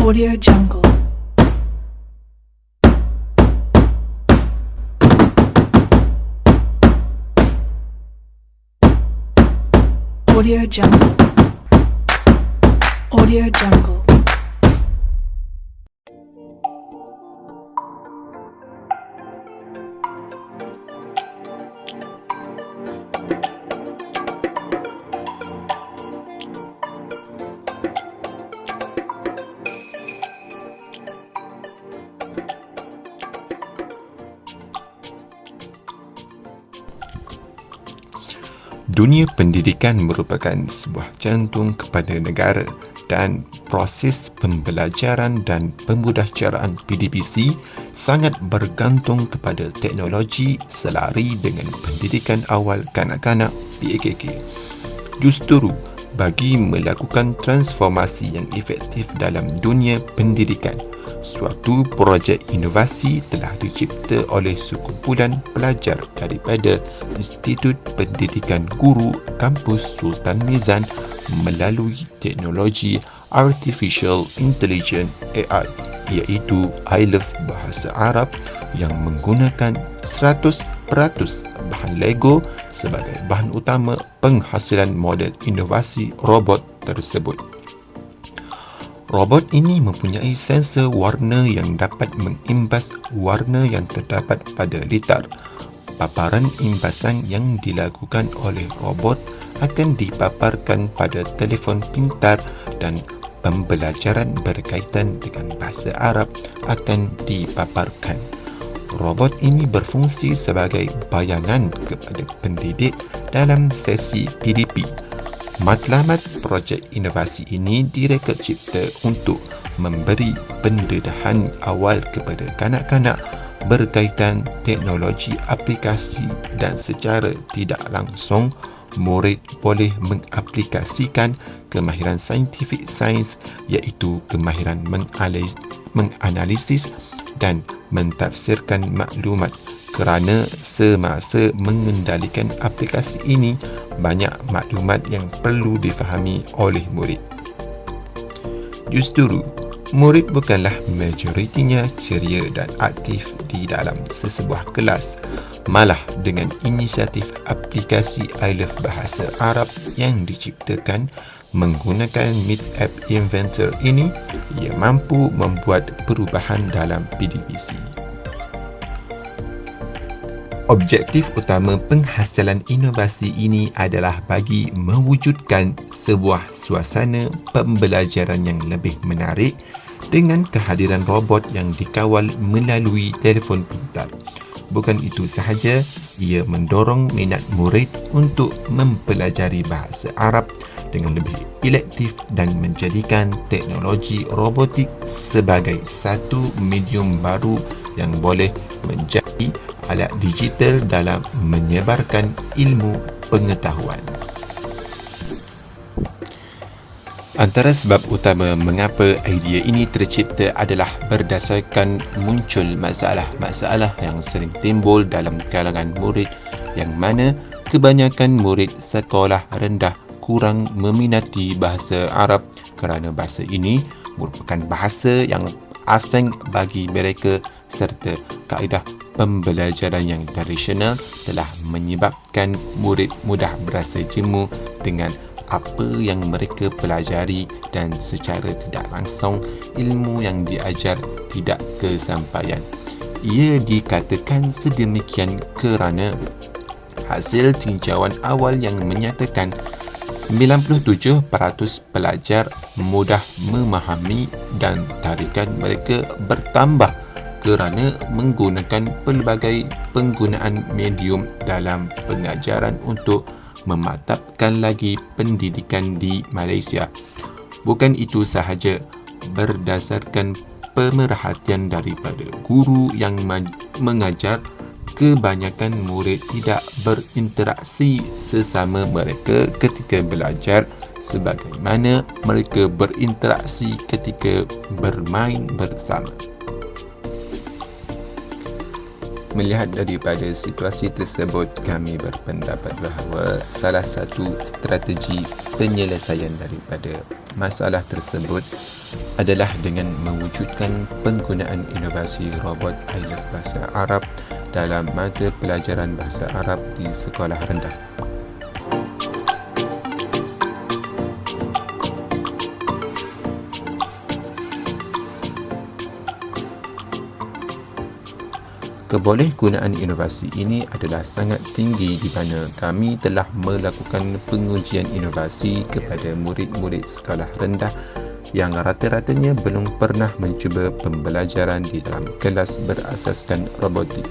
Audio Jungle. Audio Jungle. Audio Jungle. Dunia pendidikan merupakan sebuah jantung kepada negara dan proses pembelajaran dan pembudayaan PDPC sangat bergantung kepada teknologi selari dengan pendidikan awal kanak-kanak PAKK. Justru, bagi melakukan transformasi yang efektif dalam dunia pendidikan, suatu projek inovasi telah dicipta oleh sekumpulan pelajar daripada Institut Pendidikan Guru Kampus Sultan Mizan melalui teknologi Artificial Intelligence AI, iaitu ILEF Bahasa Arab yang menggunakan 100% bahan Lego sebagai bahan utama penghasilan model inovasi robot tersebut. Robot ini mempunyai sensor warna yang dapat mengimbas warna yang terdapat pada litar. Paparan imbasan yang dilakukan oleh robot akan dipaparkan pada telefon pintar dan pembelajaran berkaitan dengan bahasa Arab akan dipaparkan. Robot ini berfungsi sebagai bayangan kepada pendidik dalam sesi PDP. Matlamat projek inovasi ini direka cipta untuk memberi pendedahan awal kepada kanak-kanak berkaitan teknologi aplikasi dan secara tidak langsung murid boleh mengaplikasikan kemahiran saintifik sains iaitu kemahiran menganalisis dan mentafsirkan maklumat kerana semasa mengendalikan aplikasi ini banyak maklumat yang perlu difahami oleh murid. Justru, murid bukanlah majoritinya ceria dan aktif di dalam sesebuah kelas. Malah dengan inisiatif aplikasi ILEF Bahasa Arab yang diciptakan menggunakan Meet App Inventor ini, ia mampu membuat perubahan dalam PDPC. Objektif utama penghasilan inovasi ini adalah bagi mewujudkan sebuah suasana pembelajaran yang lebih menarik dengan kehadiran robot yang dikawal melalui telefon pintar. Bukan itu sahaja, ia mendorong minat murid untuk mempelajari bahasa Arab dengan lebih elektif dan menjadikan teknologi robotik sebagai satu medium baru yang boleh menjadi alat digital dalam menyebarkan ilmu pengetahuan. Antara sebab utama mengapa idea ini tercipta adalah berdasarkan muncul masalah-masalah yang sering timbul dalam kalangan murid yang mana kebanyakan murid sekolah rendah kurang meminati bahasa Arab kerana bahasa ini merupakan bahasa yang asing bagi mereka serta kaedah pembelajaran yang tradisional telah menyebabkan murid mudah berasa jemu dengan apa yang mereka pelajari dan secara tidak langsung ilmu yang diajar tidak kesampaian. Ia dikatakan sedemikian kerana hasil tinjauan awal yang menyatakan 97% pelajar mudah memahami dan tarikan mereka bertambah kerana menggunakan pelbagai penggunaan medium dalam pengajaran untuk memantapkan lagi pendidikan di Malaysia. Bukan itu sahaja, berdasarkan pemerhatian daripada guru yang mengajar, kebanyakan murid tidak berinteraksi sesama mereka ketika belajar sebagaimana mereka berinteraksi ketika bermain bersama. Melihat daripada situasi tersebut, kami berpendapat bahawa salah satu strategi penyelesaian daripada masalah tersebut adalah dengan mewujudkan penggunaan inovasi robot IELTS Bahasa Arab dalam mata pelajaran Bahasa Arab di sekolah rendah. Kebolehgunaan inovasi ini adalah sangat tinggi di mana kami telah melakukan pengujian inovasi kepada murid-murid sekolah rendah yang rata-ratanya belum pernah mencuba pembelajaran di dalam kelas berasaskan robotik.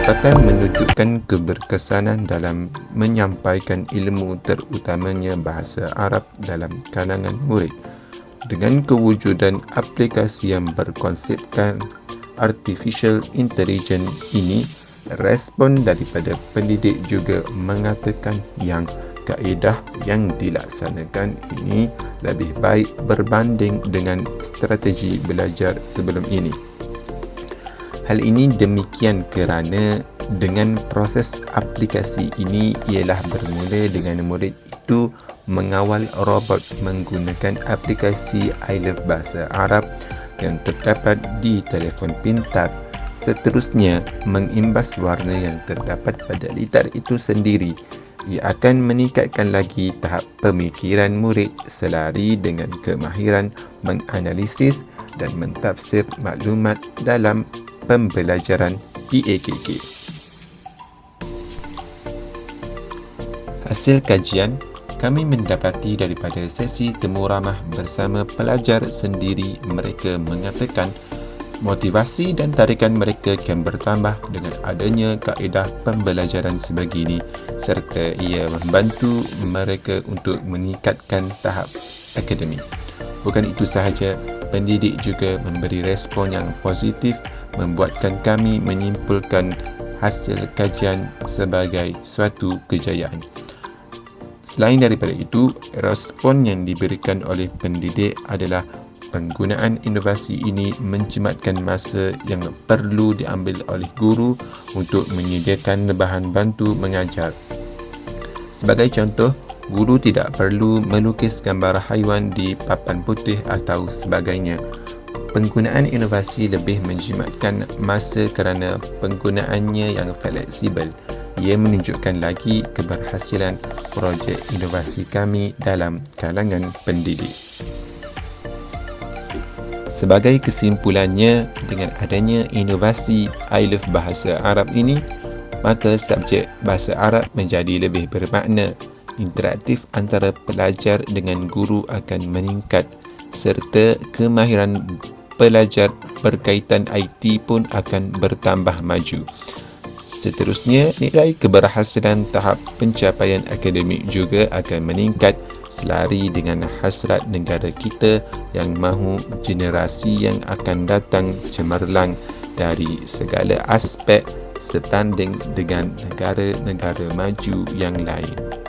Dapatan menunjukkan keberkesanan dalam menyampaikan ilmu terutamanya bahasa Arab dalam kalangan murid. Dengan kewujudan aplikasi yang berkonsepkan artificial intelligence ini, respon daripada pendidik juga mengatakan yang kaedah yang dilaksanakan ini lebih baik berbanding dengan strategi belajar sebelum ini. Hal ini demikian kerana dengan proses aplikasi ini ialah bermula dengan murid itu mengawal robot menggunakan aplikasi IELTS Bahasa Arab yang terdapat di telefon pintar. Seterusnya, mengimbas warna yang terdapat pada litar itu sendiri. Ia akan meningkatkan lagi tahap pemikiran murid selari dengan kemahiran menganalisis dan mentafsir maklumat dalam pembelajaran PAKK. Hasil kajian, kami mendapati daripada sesi temu ramah bersama pelajar sendiri, mereka mengatakan motivasi dan tarikan mereka akan bertambah dengan adanya kaedah pembelajaran sebegini serta ia membantu mereka untuk meningkatkan tahap akademik. Bukan itu sahaja, pendidik juga memberi respon yang positif membuatkan kami menyimpulkan hasil kajian sebagai suatu kejayaan. Selain daripada itu, respon yang diberikan oleh pendidik adalah penggunaan inovasi ini menjimatkan masa yang perlu diambil oleh guru untuk menyediakan bahan bantu mengajar. Sebagai contoh, guru tidak perlu melukis gambar haiwan di papan putih atau sebagainya. Penggunaan inovasi lebih menjimatkan masa kerana penggunaannya yang fleksibel. Ia menunjukkan lagi keberhasilan projek inovasi kami dalam kalangan pendidik. Sebagai kesimpulannya, dengan adanya inovasi IELTS Bahasa Arab ini, maka subjek Bahasa Arab menjadi lebih bermakna. Interaktif antara pelajar dengan guru akan meningkat serta kemahiran pelajar berkaitan IT pun akan bertambah maju. Seterusnya, nilai keberhasilan tahap pencapaian akademik juga akan meningkat selari dengan hasrat negara kita yang mahu generasi yang akan datang cemerlang dari segala aspek setanding dengan negara-negara maju yang lain.